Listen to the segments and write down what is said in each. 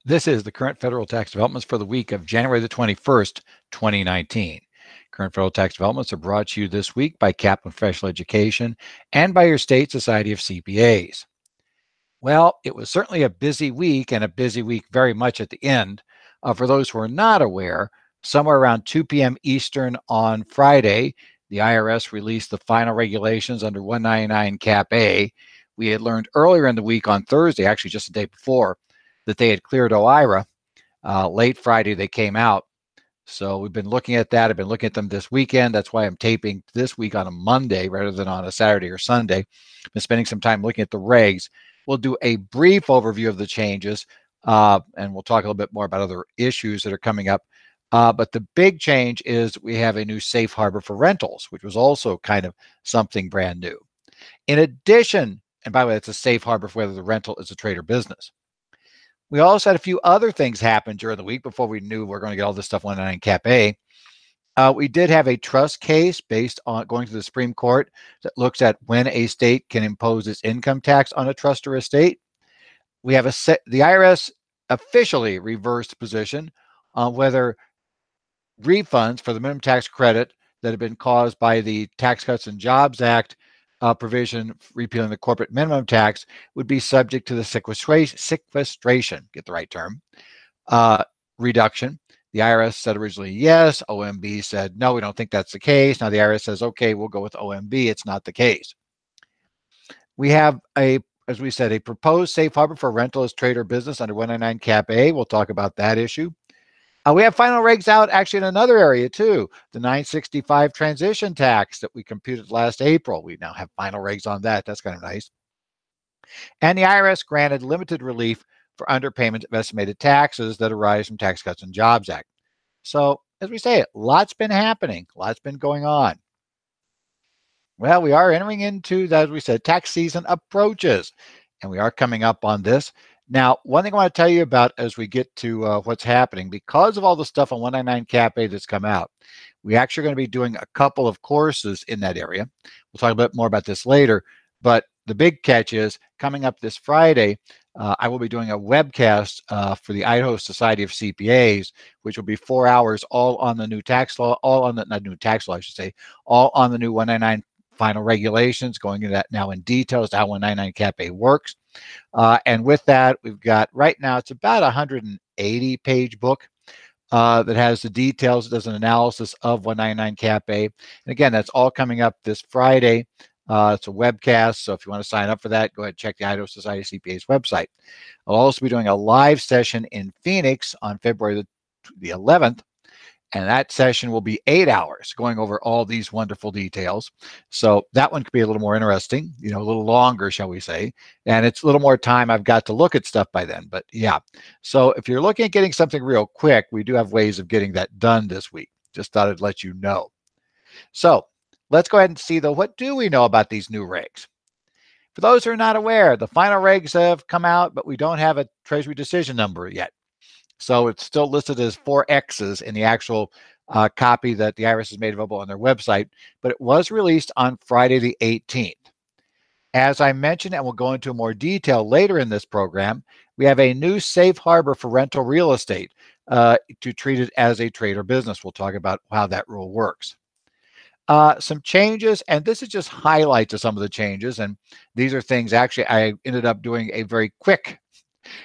This is the current federal tax developments for the week of January the 21st, 2019. Current federal tax developments are brought to you this week by Kaplan Professional Education and by your state Society of CPAs. Well, it was certainly a busy week, and a busy week very much at the end. For those who are not aware, somewhere around 2 p.m. Eastern on Friday, the IRS released the final regulations under 199 Cap A. We had learned earlier in the week on Thursday, actually just the day before, that they had cleared OIRA. Late Friday, they came out. So we've been looking at that. I've been looking at them this weekend. That's why I'm taping this week on a Monday rather than on a Saturday or Sunday. I've been spending some time looking at the regs. We'll do a brief overview of the changes, and we'll talk a little bit more about other issues that are coming up. But the big change is we have a new safe harbor for rentals, which was also kind of something brand new. In addition, and by the way, it's a safe harbor for whether the rental is a trade or business. We also had a few other things happen during the week before we knew we were going to get all this stuff 199 Cap A. We did have a trust case based on going to the Supreme Court that looks at when a state can impose its income tax on a trust or estate. We have the IRS officially reversed position on whether refunds for the minimum tax credit that have been caused by the Tax Cuts and Jobs Act provision repealing the corporate minimum tax would be subject to the sequestration, get the right term, reduction. The IRS said originally yes. OMB said no, we don't think that's the case. Now the IRS says, okay, we'll go with OMB. It's not the case. We have as we said, a proposed safe harbor for rental as trade or business under 199 Cap A. We'll talk about that issue. We have final regs out actually in another area too, the 965 transition tax that we computed last April. We now have final regs on that. That's kind of nice. And the IRS granted limited relief for underpayment of estimated taxes that arise from Tax Cuts and Jobs Act. So as we say, lots been happening, lots been going on. Well, we are entering into, as we said, tax season approaches, and we are coming up on this. Now, one thing I want to tell you about as we get to what's happening, because of all the stuff on 199 Cap A that's come out, we actually are going to be doing a couple of courses in that area. We'll talk a bit more about this later, but the big catch is coming up this Friday, I will be doing a webcast for the Idaho Society of CPAs, which will be 4 hours all on the new tax law, all on the, not new tax law, I should say, all on the new 199 final regulations, going into that now in detail as to how 199 Cap A works. And with that, we've got right now, it's about a 180-page book that has the details, it does an analysis of 199 Cap A. And again, that's all coming up this Friday. It's a webcast, so if you want to sign up for that, go ahead and check the Idaho Society of CPAs website. I'll also be doing a live session in Phoenix on February the 11th. And that session will be 8 hours going over all these wonderful details. So that one could be a little more interesting, a little longer, shall we say. And it's a little more time I've got to look at stuff by then. But yeah, so if you're looking at getting something real quick, we do have ways of getting that done this week. Just thought I'd let you know. So let's go ahead and see, though, what do we know about these new regs? For those who are not aware, the final regs have come out, but we don't have a Treasury decision number yet. So it's still listed as 4Xs in the actual copy that the IRS has made available on their website, but it was released on Friday the 18th. As I mentioned, and we'll go into more detail later in this program, we have a new safe harbor for rental real estate to treat it as a trade or business. We'll talk about how that rule works. Some changes, and this is just highlights of some of the changes, and these are things actually I ended up doing a very quick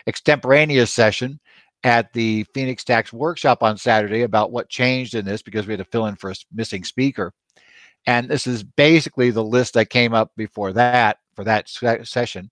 extemporaneous session at the Phoenix Tax Workshop on Saturday about what changed in this because we had to fill in for a missing speaker. And this is basically the list that came up before that for that session.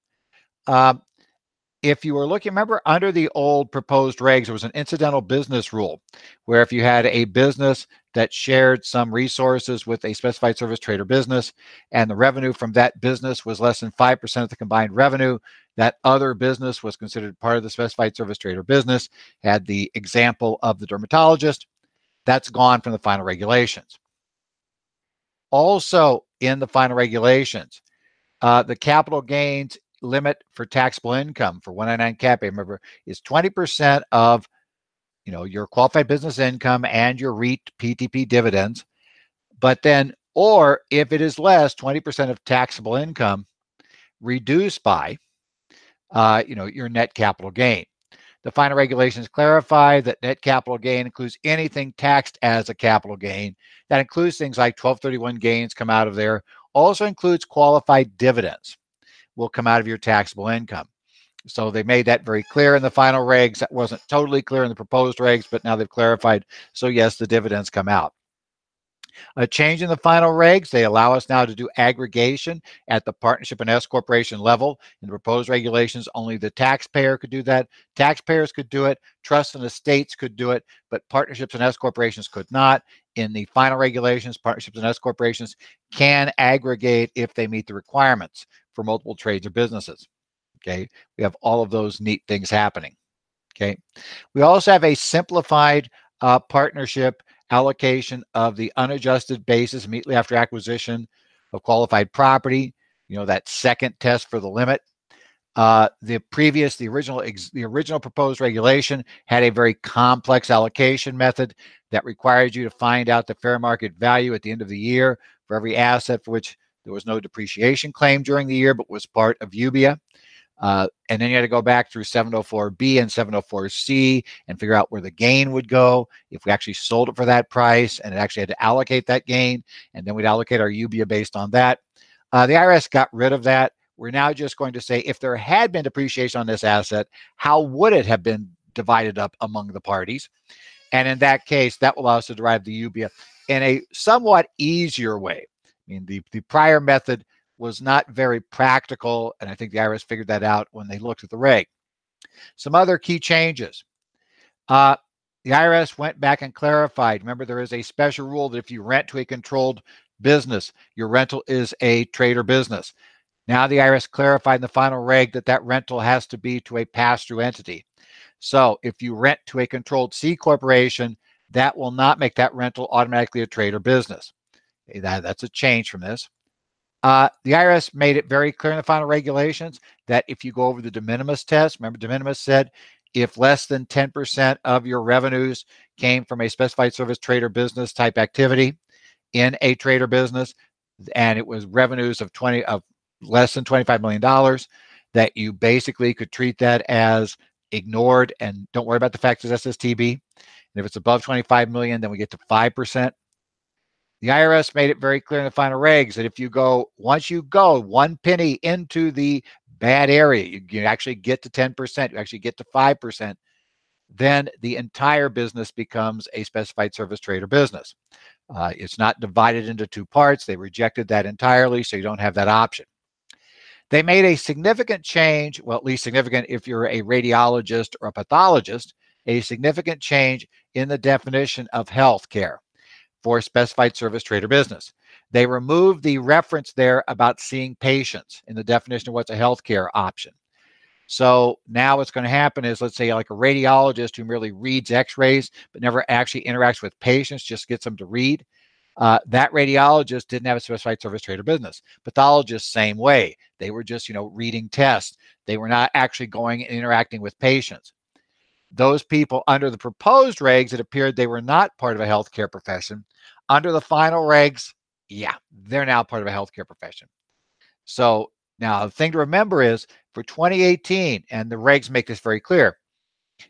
If you were looking, remember under the old proposed regs, there was an incidental business rule where if you had a business that shared some resources with a specified service trade or business and the revenue from that business was less than 5% of the combined revenue, that other business was considered part of the specified service trade or business. Had the example of the dermatologist. That's gone from the final regulations. Also in the final regulations, the capital gains limit for taxable income for 199 Cap A, remember, is 20% of your qualified business income and your REIT PTP dividends. But then, or if it is less, 20% of taxable income reduced by your net capital gain. The final regulations clarify that net capital gain includes anything taxed as a capital gain. That includes things like 1231 gains come out of there. Also includes qualified dividends will come out of your taxable income. So they made that very clear in the final regs. That wasn't totally clear in the proposed regs, but now they've clarified. So yes, the dividends come out. A change in the final regs, they allow us now to do aggregation at the partnership and S corporation level. In the proposed regulations, only the taxpayer could do that. Taxpayers could do it, trusts and estates could do it, but partnerships and S corporations could not. In the final regulations, partnerships and S corporations can aggregate if they meet the requirements for multiple trades or businesses. Okay, we have all of those neat things happening. Okay, we also have a simplified partnership allocation of the unadjusted basis immediately after acquisition of qualified property. You know, that second test for the limit. The original proposed regulation had a very complex allocation method that required you to find out the fair market value at the end of the year for every asset for which there was no depreciation claim during the year, but was part of UBIA. And then you had to go back through 704B and 704C and figure out where the gain would go if we actually sold it for that price, and it actually had to allocate that gain, and then we'd allocate our UBIA based on that. The IRS got rid of that. We're now just going to say if there had been depreciation on this asset, how would it have been divided up among the parties? And in that case, that will allow us to derive the UBIA in a somewhat easier way. I mean, the prior method was not very practical, and I think the IRS figured that out when they looked at the reg. Some other key changes. The IRS went back and clarified. Remember, there is a special rule that if you rent to a controlled business, your rental is a trade or business. Now the IRS clarified in the final reg that that rental has to be to a pass-through entity. So if you rent to a controlled C corporation, that will not make that rental automatically a trade or business. Okay, that's a change from this. The IRS made it very clear in the final regulations that if you go over the de minimis test, remember de minimis said if less than 10% of your revenues came from a specified service trade or business type activity in a trade or business, and it was revenues of less than $25 million, that you basically could treat that as ignored and don't worry about the fact it's SSTB. And if it's above 25 million, then we get to 5%. The IRS made it very clear in the final regs that once you go 1 penny into the bad area, you actually get to 10%, you actually get to 5%, then the entire business becomes a specified service trade or business. It's not divided into two parts. They rejected that entirely, so you don't have that option. They made a significant change, well, at least significant if you're a radiologist or a pathologist, a significant change in the definition of health care for specified service trade or business. They removed the reference there about seeing patients in the definition of what's a healthcare option. So now what's going to happen is, let's say like a radiologist who merely reads x-rays but never actually interacts with patients, just gets them to read. That radiologist didn't have a specified service trade or business. Pathologists, same way. They were just, reading tests. They were not actually going and interacting with patients. Those people under the proposed regs, it appeared they were not part of a healthcare profession. Under the final regs, yeah, they're now part of a healthcare profession. So now the thing to remember is for 2018, and the regs make this very clear,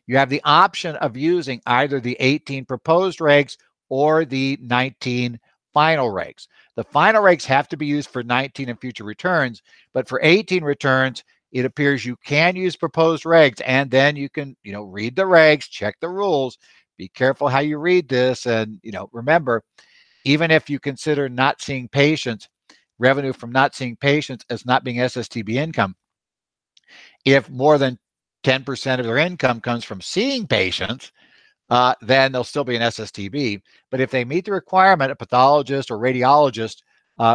you have the option of using either the 18 proposed regs or the 19 final regs. The final regs have to be used for 19 and future returns, but for 18 returns, it appears you can use proposed regs, and then you can, read the regs, check the rules, be careful how you read this, and, remember, even if you consider not seeing patients, revenue from not seeing patients as not being SSTB income, if more than 10% of their income comes from seeing patients, then they'll still be an SSTB. But if they meet the requirement, a pathologist or radiologist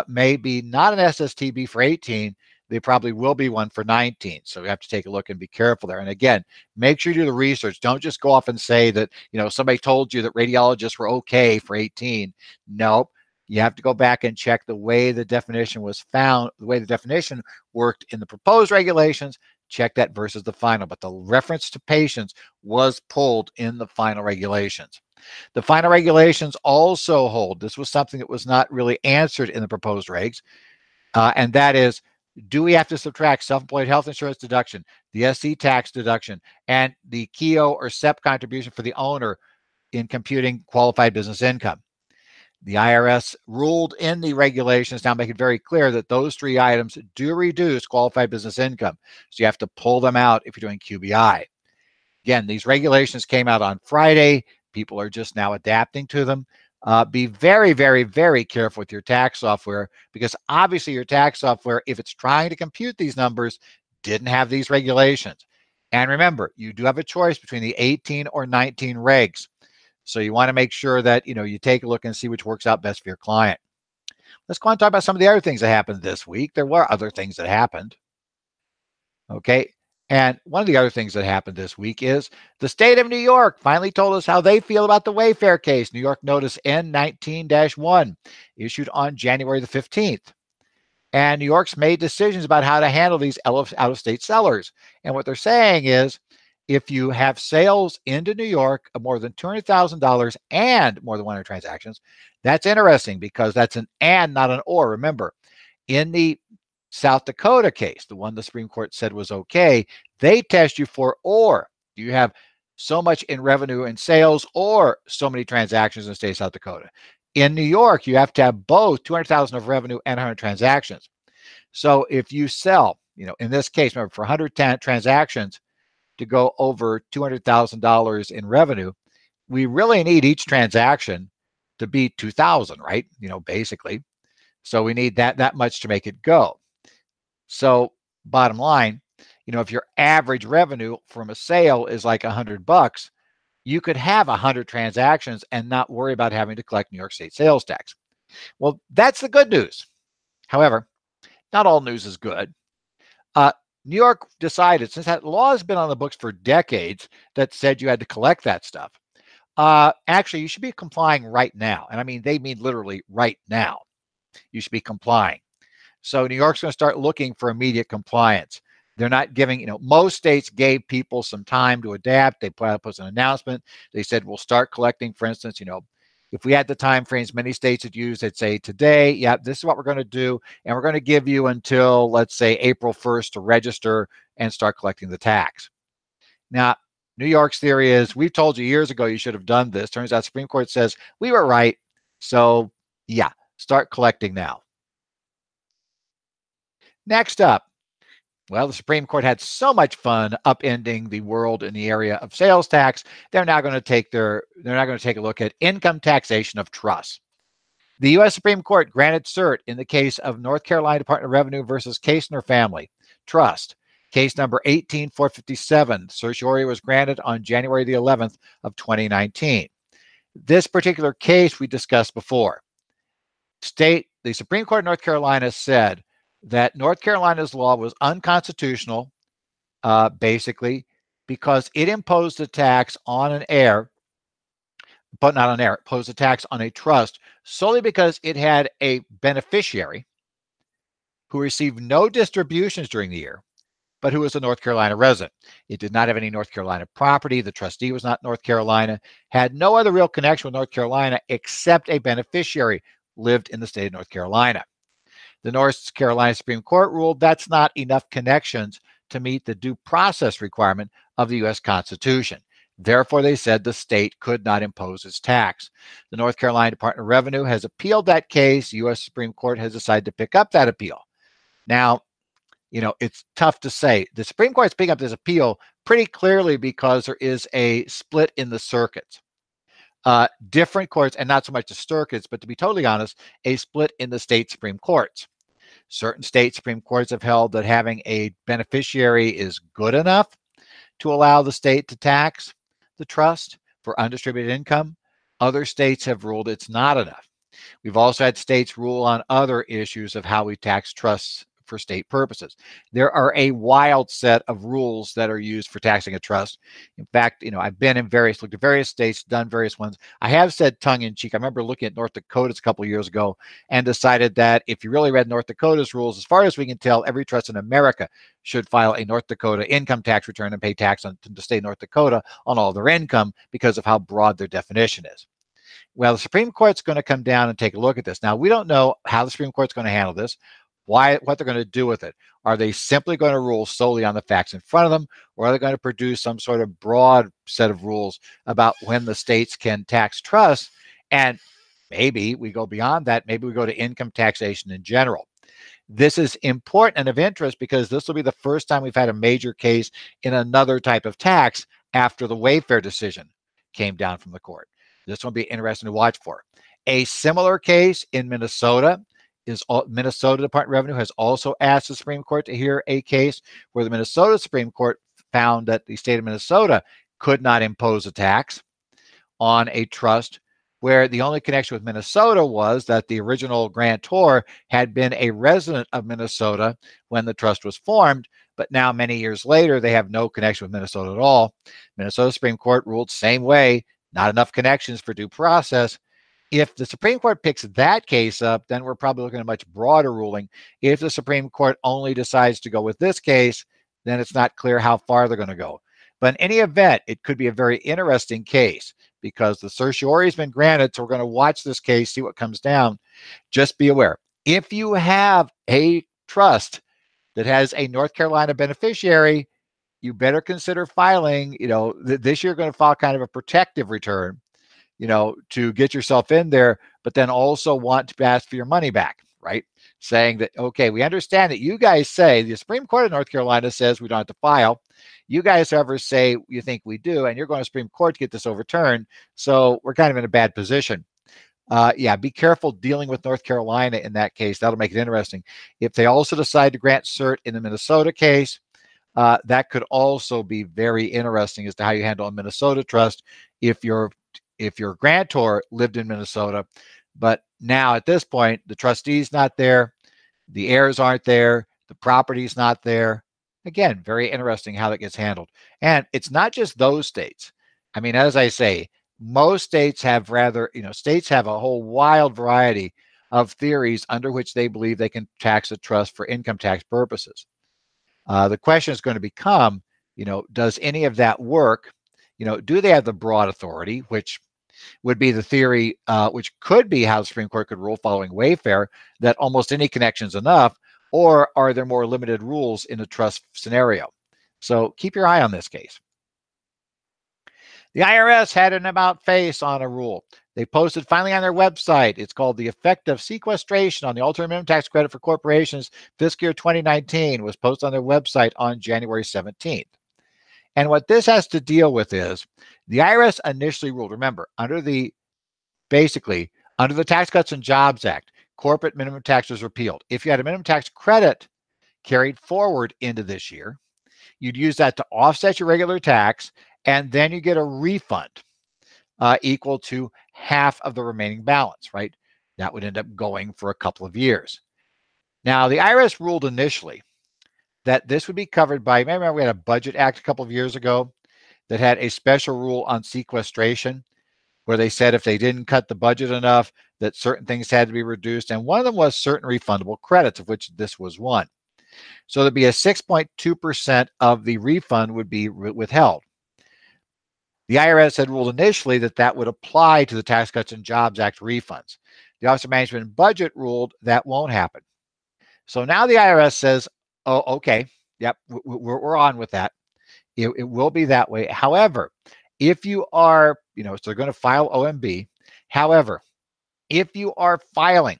may be not an SSTB for 18, they probably will be one for 19. So we have to take a look and be careful there. And again, make sure you do the research. Don't just go off and say that, somebody told you that radiologists were okay for 18. Nope. You have to go back and check the way the definition was found, the way the definition worked in the proposed regulations. Check that versus the final. But the reference to patients was pulled in the final regulations. The final regulations also hold, this was something that was not really answered in the proposed regs, and that is Do we have to subtract self-employed health insurance deduction, the SC tax deduction, and the KEO or SEP contribution for the owner in computing qualified business income? The IRS ruled in the regulations now make it very clear that those three items do reduce qualified business income. So you have to pull them out if you're doing QBI. Again, these regulations came out on Friday. People are just now adapting to them. Be very, very, very careful with your tax software, because obviously your tax software, if it's trying to compute these numbers, didn't have these regulations. And remember, you do have a choice between the 18 or 19 regs. So you want to make sure that you take a look and see which works out best for your client. Let's go on and talk about some of the other things that happened this week. There were other things that happened. Okay. And one of the other things that happened this week is the state of New York finally told us how they feel about the Wayfair case. New York Notice N19-1 issued on January the 15th. And New York's made decisions about how to handle these out-of-state sellers. And what they're saying is, if you have sales into New York of more than $200,000 and more than 100 transactions, that's interesting because that's an and, not an or. Remember, in the South Dakota case, the one the Supreme Court said was okay, they test you for or. Do you have so much in revenue and sales or so many transactions in the state of South Dakota? In New York, you have to have both 200,000 of revenue and 100 transactions. So if you sell, in this case, remember, for 100 transactions to go over $200,000 in revenue, we really need each transaction to be 2,000, right? Basically. So we need that much to make it go. So bottom line, if your average revenue from a sale is like $100, you could have 100 transactions and not worry about having to collect New York State sales tax. Well, that's the good news. However, not all news is good. New York decided, since that law has been on the books for decades that said you had to collect that stuff, actually, you should be complying right now. And I mean, they mean literally right now. You should be complying. So New York's going to start looking for immediate compliance. They're not giving, most states gave people some time to adapt. They put out an announcement. They said, we'll start collecting, for instance, if we had the time frames many states had used, they'd say today, yeah, this is what we're going to do. And we're going to give you until, let's say, April 1st to register and start collecting the tax. Now, New York's theory is, we told you years ago you should have done this. Turns out Supreme Court says we were right. So yeah, start collecting now. Next up, well, the Supreme Court had so much fun upending the world in the area of sales tax. They're now going to take a look at income taxation of trusts. The U.S. Supreme Court granted cert in the case of North Carolina Department of Revenue versus Kaestner Family Trust, case number 18457. Certiorari was granted on January the 11th of 2019. This particular case we discussed before. The Supreme Court of North Carolina said that North Carolina's law was unconstitutional, basically, because it imposed a tax on an heir, but not on heir, it imposed a tax on a trust solely because it had a beneficiary who received no distributions during the year, but who was a North Carolina resident. It did not have any North Carolina property. The trustee was not North Carolina, had no other real connection with North Carolina except a beneficiary lived in the state of North Carolina. The North Carolina Supreme Court ruled that's not enough connections to meet the due process requirement of the U.S. Constitution. Therefore, they said the state could not impose its tax. The North Carolina Department of Revenue has appealed that case. The U.S. Supreme Court has decided to pick up that appeal. Now, it's tough to say. The Supreme Court's picking up this appeal pretty clearly because there is a split in the circuits. Different courts, and not so much the circuits, but to be totally honest, a split in the state Supreme Courts. Certain state Supreme Courts have held that having a beneficiary is good enough to allow the state to tax the trust for undistributed income. Other states have ruled it's not enough. We've also had states rule on other issues of how we tax trusts for state purposes. There are a wild set of rules that are used for taxing a trust. In fact, I've been looked at various states, done various ones. I have said tongue in cheek. I remember looking at North Dakota's a couple of years ago and decided that if you really read North Dakota's rules, as far as we can tell, every trust in America should file a North Dakota income tax return and pay tax to the state of North Dakota on all their income because of how broad their definition is. Well, the Supreme Court's going to come down and take a look at this. Now, we don't know how the Supreme Court's going to handle this. what they're going to do with it. Are they simply going to rule solely on the facts in front of them, or are they going to produce some sort of broad set of rules about when the states can tax trusts? And maybe we go beyond that. Maybe we go to income taxation in general. This is important and of interest because this will be the first time we've had a major case in another type of tax after the Wayfair decision came down from the court. This will be interesting to watch for. A similar case in Minnesota is Minnesota Department of Revenue has also asked the Supreme Court to hear a case where the Minnesota Supreme Court found that the state of Minnesota could not impose a tax on a trust where the only connection with Minnesota was that the original grantor had been a resident of Minnesota when the trust was formed, but now many years later, they have no connection with Minnesota at all. Minnesota Supreme Court ruled same way, not enough connections for due process. If the Supreme Court picks that case up, then we're probably looking at a much broader ruling. If the Supreme Court only decides to go with this case, then it's not clear how far they're going to go. But in any event, it could be a very interesting case because the certiorari has been granted. So we're going to watch this case, see what comes down. Just be aware, if you have a trust that has a North Carolina beneficiary, you better consider filing, this year you're going to file kind of a protective return, to get yourself in there, but then also want to ask for your money back, right? Saying that, okay, we understand that you guys say, the Supreme Court of North Carolina says we don't have to file. You guys ever say you think we do, and you're going to Supreme Court to get this overturned. So we're kind of in a bad position. Be careful dealing with North Carolina in that case. That'll make it interesting. If they also decide to grant cert in the Minnesota case, that could also be very interesting as to how you handle a Minnesota trust if your grantor lived in Minnesota, but now at this point, the trustee's not there, the heirs aren't there, the property's not there. Again, very interesting how that gets handled. And it's not just those states. I mean, as I say, most states have states have a whole wild variety of theories under which they believe they can tax a trust for income tax purposes. The question is going to become, does any of that work? Do they have the broad authority, which would be the theory, which could be how the Supreme Court could rule following Wayfair, that almost any connection is enough, or are there more limited rules in a trust scenario? So keep your eye on this case. The IRS had an about face on a rule. They posted finally on their website. It's called The Effect of Sequestration on the Ultimate Minimum Tax Credit for Corporations Fiscal Year 2019 was posted on their website on January 17th. And what this has to deal with is the IRS initially ruled, remember, under the Tax Cuts and Jobs Act, corporate minimum tax was repealed. If you had a minimum tax credit carried forward into this year, you'd use that to offset your regular tax, and then you get a refund equal to half of the remaining balance, right? That would end up going for a couple of years. Now, the IRS ruled initially that this would be covered by, remember we had a Budget Act a couple of years ago that had a special rule on sequestration where they said if they didn't cut the budget enough, that certain things had to be reduced. And one of them was certain refundable credits, of which this was one. So there'd be a 6.2% of the refund would be withheld. The IRS had ruled initially that that would apply to the Tax Cuts and Jobs Act refunds. The Office of Management and Budget ruled that won't happen. So now the IRS says, oh, okay, yep, we're on with that. It will be that way. However, if you are, so they're going to file OMB. However, if you are filing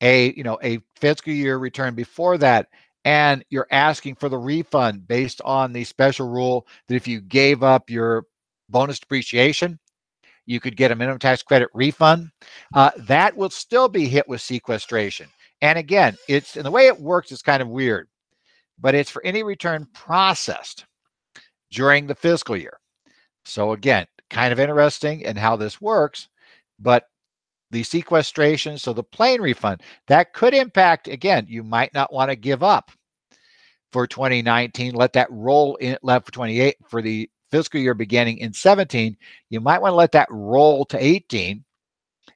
a fiscal year return before that, and you're asking for the refund based on the special rule that if you gave up your bonus depreciation, you could get a minimum tax credit refund, that will still be hit with sequestration. And again, and the way it works is kind of weird, but it's for any return processed during the fiscal year. So again, kind of interesting in how this works, but the sequestration, so the plain refund, that could impact, again, you might not want to give up for 2019, let that roll in, left for 28, for the fiscal year beginning in 17, you might want to let that roll to 18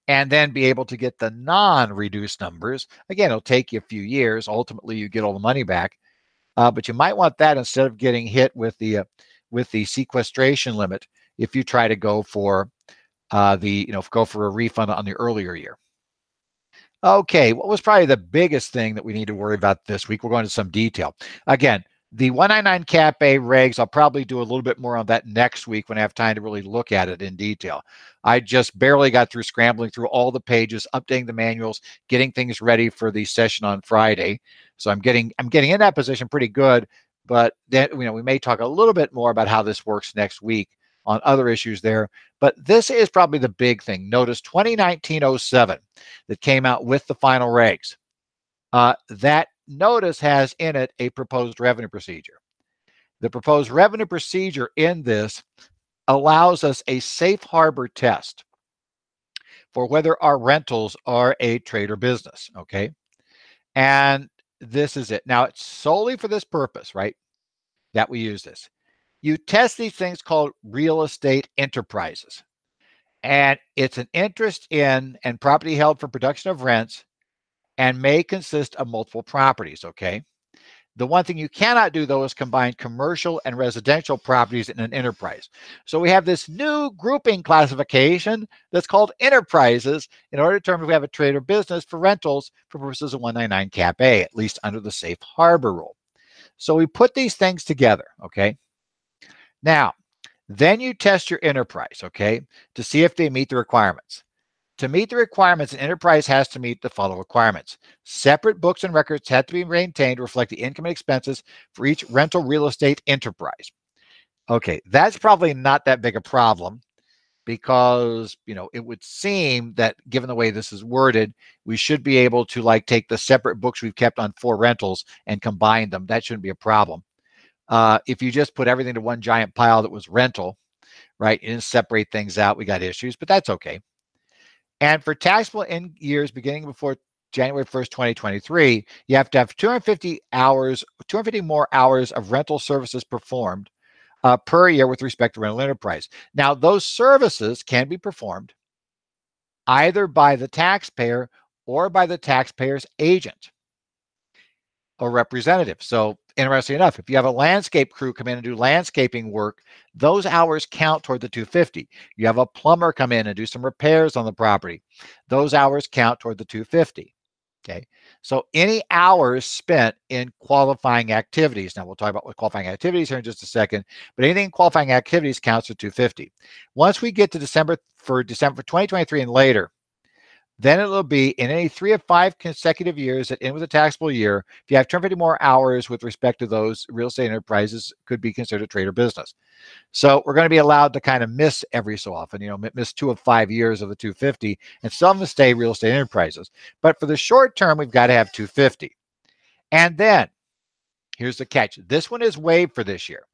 and then be able to get the non-reduced numbers. Again, it'll take you a few years. Ultimately, you get all the money back, but you might want that instead of getting hit with the sequestration limit if you try to go for go for a refund on the earlier year. Okay, what was probably the biggest thing that we need to worry about this week? We're going into some detail. Again, the 199 Cap A regs, I'll probably do a little bit more on that next week when I have time to really look at it in detail. I just barely got through scrambling through all the pages, updating the manuals, getting things ready for the session on Friday. So I'm getting in that position pretty good, but then we may talk a little bit more about how this works next week on other issues there. But this is probably the big thing. Notice 2019-07 that came out with the final regs. That notice has in it a proposed revenue procedure. The proposed revenue procedure in this allows us a safe harbor test for whether our rentals are a trade or business, okay? And this is it. Now, it's solely for this purpose, right, that we use this. You test these things called real estate enterprises. And it's an interest in and property held for production of rents and may consist of multiple properties, okay? The one thing you cannot do, though, is combine commercial and residential properties in an enterprise. So we have this new grouping classification that's called enterprises in order to determine if we have a trade or business for rentals for purposes of 199 Cap A, at least under the safe harbor rule. So we put these things together, okay? Now, then you test your enterprise, okay, to see if they meet the requirements. To meet the requirements, an enterprise has to meet the following requirements. Separate books and records have to be maintained to reflect the income and expenses for each rental real estate enterprise. Okay, that's probably not that big a problem because, it would seem that given the way this is worded, we should be able to take the separate books we've kept on 4 rentals and combine them. That shouldn't be a problem. If you just put everything to one giant pile that was rental, right, and separate things out, we got issues, but that's okay. And for taxable in years beginning before January 1st, 2023, you have to have 250 more hours of rental services performed per year with respect to rental enterprise. Now, those services can be performed either by the taxpayer or by the taxpayer's agent or representative. So, interesting enough, if you have a landscape crew come in and do landscaping work, those hours count toward the 250. You have a plumber come in and do some repairs on the property, those hours count toward the 250. Okay, so any hours spent in qualifying activities. Now we'll talk about what qualifying activities here in just a second, but anything in qualifying activities counts for 250. Once we get to December 2023 and later, then it'll be in any 3 of 5 consecutive years that end with a taxable year. If you have 250 more hours with respect to those real estate enterprises, could be considered trade or business. So we're going to be allowed to kind of miss every so often, miss 2 of 5 years of the 250, and some will stay real estate enterprises. But for the short term, we've got to have 250. And then here's the catch. This one is waived for this year.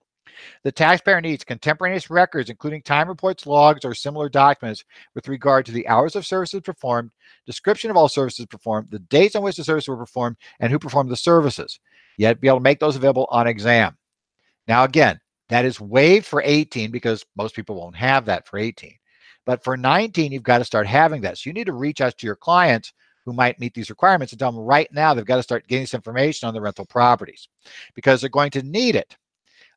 The taxpayer needs contemporaneous records, including time reports, logs, or similar documents with regard to the hours of services performed, description of all services performed, the dates on which the services were performed, and who performed the services. You have to be able to make those available on exam. Now, again, that is waived for 18 because most people won't have that for 18. But for 19, you've got to start having that. So you need to reach out to your clients who might meet these requirements and tell them right now they've got to start getting this information on the rental properties because they're going to need it.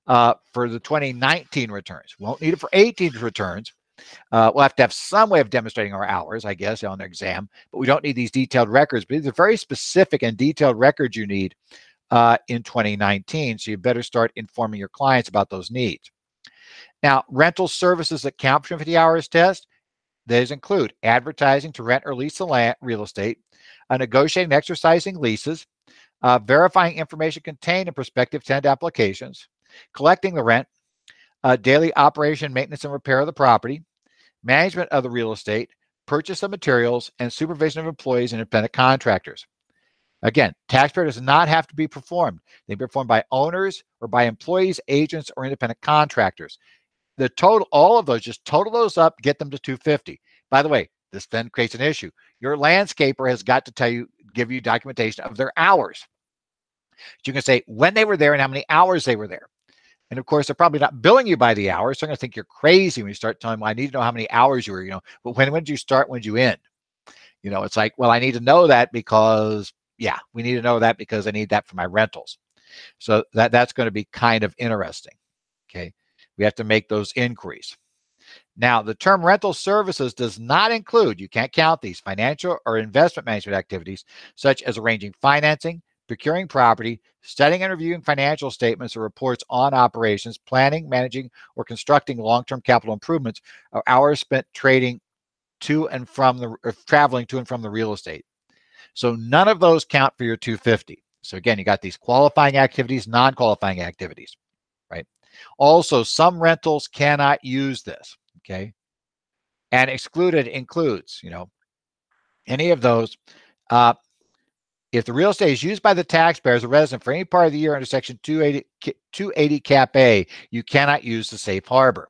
For the 2019 returns. Won't need it for 18 returns. We'll have to have some way of demonstrating our hours, I guess, on the exam, but we don't need these detailed records. But these are very specific and detailed records you need in 2019, so you better start informing your clients about those needs. Now, rental services that count for 50 hours test, those include advertising to rent or lease the real estate, negotiating and exercising leases, verifying information contained in prospective tenant applications, collecting the rent, daily operation, maintenance, and repair of the property, management of the real estate, purchase of materials, and supervision of employees and independent contractors. Again, taxpayer does not have to be performed. They can be performed by owners or by employees, agents, or independent contractors. The total, all of those, just total those up, get them to 250. By the way, this then creates an issue. Your landscaper has got to give you documentation of their hours. You can say when they were there and how many hours they were there. And of course, they're probably not billing you by the hours. So I'm going to think you're crazy when you start telling them, well, I need to know how many hours you were, but when did you start? When did you end? It's like, well, I need to know that because, we need to know that because I need that for my rentals. So that's going to be kind of interesting. Okay. We have to make those inquiries. Now, the term rental services does not include, you can't count these, financial or investment management activities, such as arranging financing, procuring property, studying and reviewing financial statements or reports on operations, planning, managing, or constructing long-term capital improvements, or hours spent trading to and from the, or traveling to and from the real estate. So none of those count for your 250. So again, you got these qualifying activities, non-qualifying activities, right? Also, some rentals cannot use this, okay? And excluded includes, any of those. If the real estate is used by the taxpayer as a resident for any part of the year under Section 280 Cap A, you cannot use the safe harbor.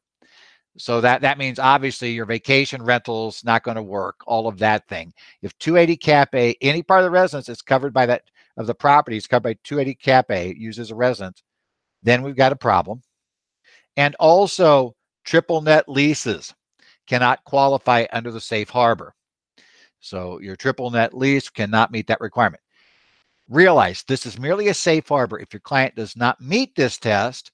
So that means obviously your vacation rentals not going to work, all of that thing. If 280 Cap A, any part of the residence is covered by that, of the property is covered by 280 Cap A, used as a residence, then we've got a problem. And also, triple net leases cannot qualify under the safe harbor. So your triple net lease cannot meet that requirement. Realize this is merely a safe harbor. If your client does not meet this test,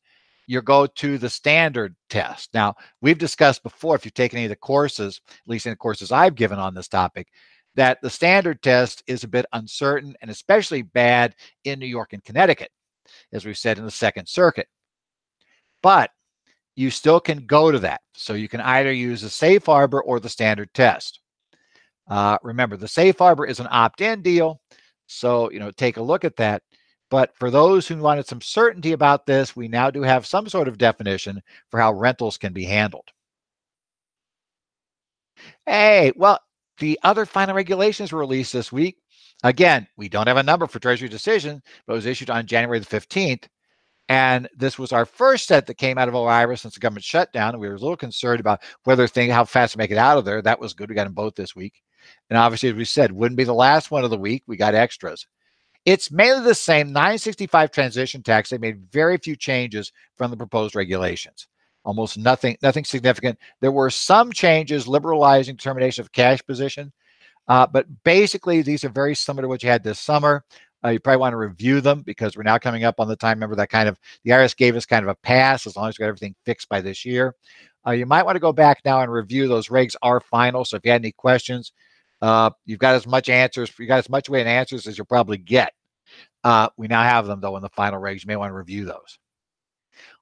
you go to the standard test. Now, we've discussed before, if you've taken any of the courses, at least in the courses I've given on this topic, that the standard test is a bit uncertain and especially bad in New York and Connecticut, as we've said in the Second Circuit. But you still can go to that. So you can either use the safe harbor or the standard test. Remember, the safe harbor is an opt-in deal. So, take a look at that. But for those who wanted some certainty about this, we now do have some sort of definition for how rentals can be handled. Hey, well, the other final regulations were released this week. Again, we don't have a number for Treasury decision, but it was issued on January the 15th. And this was our first set that came out of OIRA since the government shut down. And we were a little concerned about how fast to make it out of there. That was good. We got them both this week. And obviously, as we said, wouldn't be the last one of the week. We got extras. It's mainly the same 965 transition tax. They made very few changes from the proposed regulations. Almost nothing significant. There were some changes liberalizing determination of cash position. But basically, these are very similar to what you had this summer. You probably want to review them because we're now coming up on the time. Remember that the IRS gave us kind of a pass as long as we got everything fixed by this year. You might want to go back now and review. Those regs are final. So if you had any questions, you've got as much weight and answers as you'll probably get. We now have them though in the final regs. You may want to review those.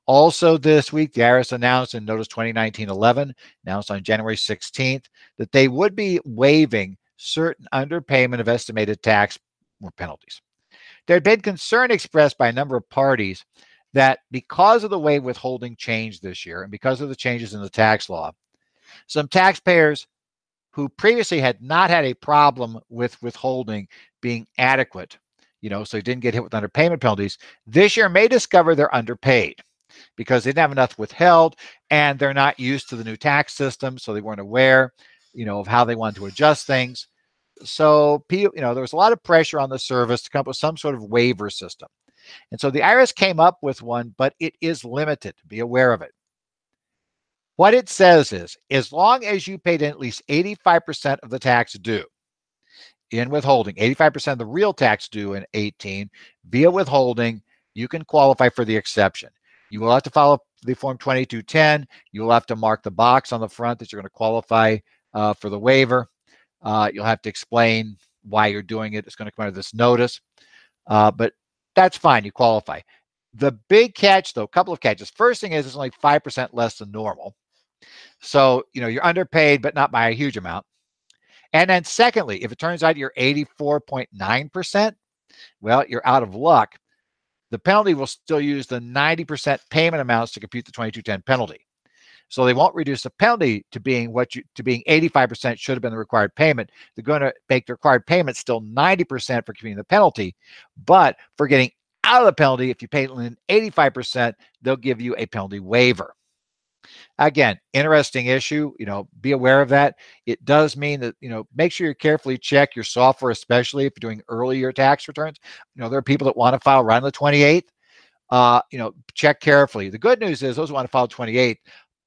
Also this week, the IRS announced in Notice 2019-11, announced on January 16th, that they would be waiving certain underpayment of estimated tax or penalties. There had been concern expressed by a number of parties that because of the way withholding changed this year and because of the changes in the tax law, some taxpayers who previously had not had a problem with withholding being adequate, so they didn't get hit with underpayment penalties, this year may discover they're underpaid because they didn't have enough withheld and they're not used to the new tax system, so they weren't aware, of how they wanted to adjust things. So, there was a lot of pressure on the service to come up with some sort of waiver system. And so the IRS came up with one, but it is limited. Be aware of it. What it says is, as long as you paid in at least 85% of the tax due in withholding, 85% of the real tax due in 18 via withholding, you can qualify for the exception. You will have to follow the Form 2210. You will have to mark the box on the front that you're going to qualify for the waiver. You'll have to explain why you're doing it. It's going to come out of this notice. But that's fine. You qualify. The big catch, though, a couple of catches. First thing is it's only 5% less than normal. So, you're underpaid, but not by a huge amount. And then secondly, if it turns out you're 84.9%, well, you're out of luck. The penalty will still use the 90% payment amounts to compute the 2210 penalty. So they won't reduce the penalty to being 85% should have been the required payment. They're going to make the required payment still 90% for computing the penalty. But for getting out of the penalty, if you pay 85%, they'll give you a penalty waiver. Again, interesting issue. Be aware of that. It does mean that, make sure you carefully check your software, especially if you're doing earlier tax returns. There are people that want to file right on the 28th. Check carefully. The good news is those who want to file 28th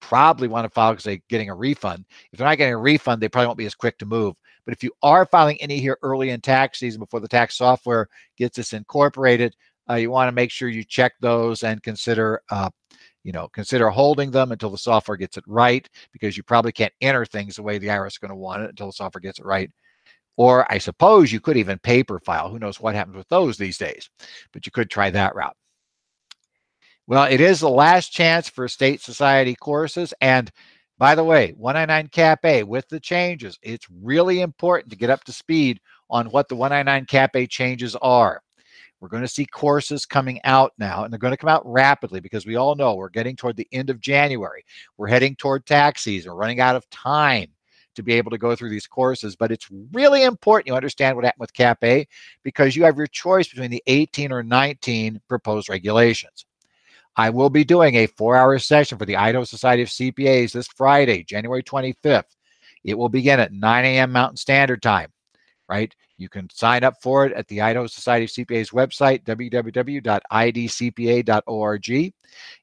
probably want to file because they're getting a refund. If they're not getting a refund, they probably won't be as quick to move. But if you are filing any here early in tax season before the tax software gets this incorporated, you want to make sure you check those and consider consider holding them until the software gets it right, because you probably can't enter things the way the IRS is going to want it until the software gets it right. Or I suppose you could even paper file. Who knows what happens with those these days, but you could try that route. Well, it is the last chance for state society courses. And by the way, 199 Cap A with the changes, it's really important to get up to speed on what the 199 Cap A changes are. We're going to see courses coming out now, and they're going to come out rapidly because we all know we're getting toward the end of January. We're heading toward tax season. We're running out of time to be able to go through these courses, but it's really important you understand what happened with Cap A, because you have your choice between the 18 or 19 proposed regulations. I will be doing a 4-hour session for the Idaho Society of CPAs this Friday, January 25th. It will begin at 9 a.m. Mountain Standard Time, right? You can sign up for it at the Idaho Society of CPAs website, www.idcpa.org.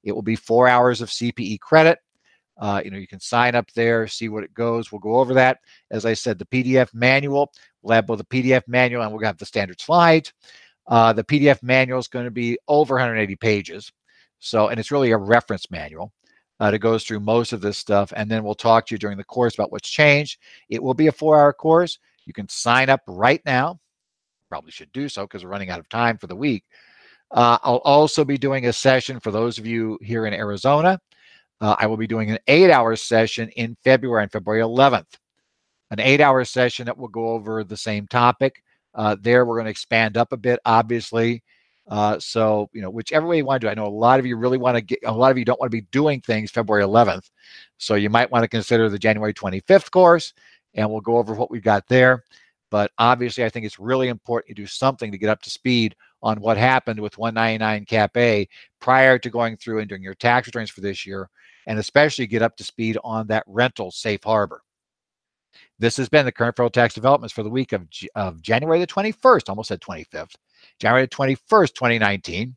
It will be 4 hours of CPE credit. You can sign up there, see what it goes. We'll go over that. As I said, the PDF manual, we'll have both the PDF manual and we'll have the standard slides. The PDF manual is going to be over 180 pages. And it's really a reference manual that goes through most of this stuff. And then we'll talk to you during the course about what's changed. It will be a 4-hour course. You can sign up right now. Probably should do so because we're running out of time for the week. I'll also be doing a session for those of you here in Arizona. I will be doing an 8-hour session in February, on February 11th. An 8-hour session that will go over the same topic. There, we're going to expand up a bit, obviously. Whichever way you want to do it. I know a lot of you really want to get, a lot of you don't want to be doing things February 11th. So you might want to consider the January 25th course, and we'll go over what we've got there. But obviously, I think it's really important you do something to get up to speed on what happened with 199 Cap A prior to going through and doing your tax returns for this year, and especially get up to speed on that rental safe harbor. This has been the current federal tax developments for the week of January the 21st, almost said 25th, January 21st, 2019.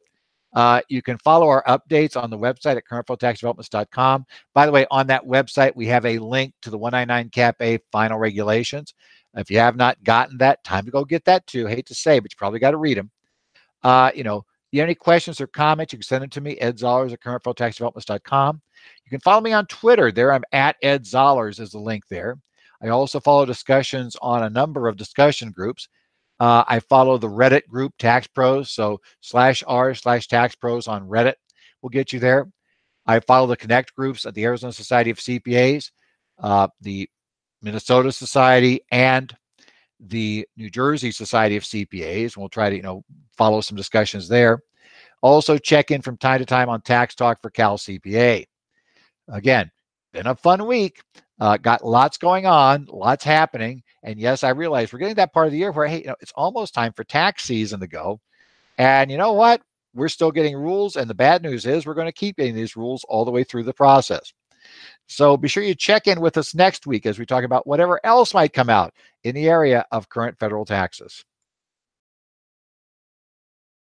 You can follow our updates on the website at currentfederaltaxdevelopments.com. By the way, on that website, we have a link to the 199 Cap A final regulations. If you have not gotten that, time to go get that too. Hate to say, but you probably got to read them. If you have any questions or comments, you can send them to me, Ed Zollers at currentfederaltaxdevelopments.com. You can follow me on Twitter. There I'm at Ed Zollers is the link there. I also follow discussions on a number of discussion groups. I follow the Reddit group Tax Pros, so /r/Tax Pros on Reddit will get you there. I follow the Connect groups at the Arizona Society of CPAs, the Minnesota Society, and the New Jersey Society of CPAs. We'll try to, follow some discussions there. Also check in from time to time on Tax Talk for Cal CPA. Again, been a fun week. Got lots going on, lots happening. And yes, I realize we're getting that part of the year where, hey, it's almost time for tax season to go. And you know what? We're still getting rules. And the bad news is we're going to keep getting these rules all the way through the process. So be sure you check in with us next week as we talk about whatever else might come out in the area of current federal taxes.